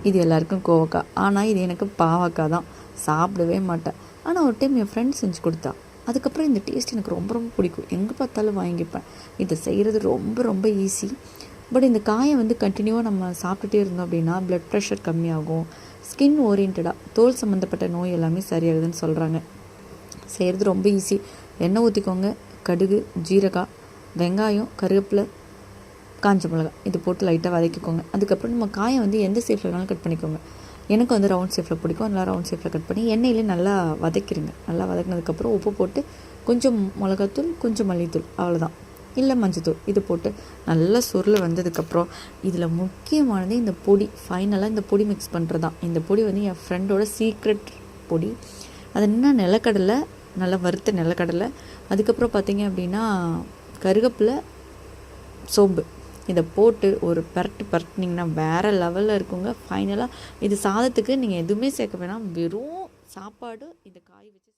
இது எல்லாருக்கும் கோவக்காய். ஆனால் இது எனக்கு பாவக்காய் தான். சாப்பிடவே மாட்டேன். ஆனால் ஒரு டைம் என் ஃப்ரெண்ட் செஞ்சு கொடுத்தா. அதுக்கப்புறம் இந்த டேஸ்ட் எனக்கு ரொம்ப ரொம்ப பிடிக்கும். எங்கே பார்த்தாலும் வாங்கிப்பேன். இதை செய்கிறது ரொம்ப ரொம்ப ஈஸி. பட் இந்த காயை கண்டினியூவாக நம்ம சாப்பிட்டுட்டே இருந்தோம் அப்படின்னா ப்ளட் ப்ரெஷர் கம்மியாகும். ஸ்கின் ஓரியன்டாக தோல் சம்மந்தப்பட்ட நோய் எல்லாமே சரியாகுதுன்னு சொல்கிறாங்க. செய்கிறது ரொம்ப ஈஸி. எண்ணெய் ஊற்றிக்கோங்க. கடுகு, ஜீரகம், வெங்காயம், கருவேப்பிலை, காஞ்ச மிளகாய் இது போட்டு லைட்டாக வதக்கிக்கோங்க. அதுக்கப்புறம் நம்ம காயை எந்த ஷேப்பில் வேணாலும் கட் பண்ணிக்கோங்க. எனக்கு ரவுண்ட் ஷேப்பில் பிடிக்கும். நல்லா ரவுண்ட் ஷேப்பில் கட் பண்ணி எண்ணெயிலே நல்லா வதக்கிடுங்க. நல்லா வதக்கினதுக்கப்புறம் உப்பு போட்டு கொஞ்சம் மிளகாத்தூள், கொஞ்சம் மல்லித்தூள், அவ்வளோதான், இல்லை மஞ்சத்தூள், இது போட்டு நல்லா சுருளை வந்ததுக்கப்புறம் இதில் முக்கியமானது இந்த பொடி. ஃபைனலாக இந்த பொடி மிக்ஸ் பண்ணுறது தான். இந்த பொடி என் ஃப்ரெண்டோட சீக்ரெட் பொடி. அது என்ன, நிலக்கடலை, நல்லா வறுத்த நிலக்கடலை, அதுக்கப்புறம் பார்த்திங்க அப்படின்னா கருவேப்பிலை, சோம்பு, இதை போட்டு ஒரு பரட்டினீங்கன்னா வேறு லெவலில் இருக்குங்க. ஃபைனலாக இது சாதத்துக்கு நீங்கள் எதுவுமே சேர்க்க வேணாம். வெறும் சாப்பாடு இந்த காய் வச்சு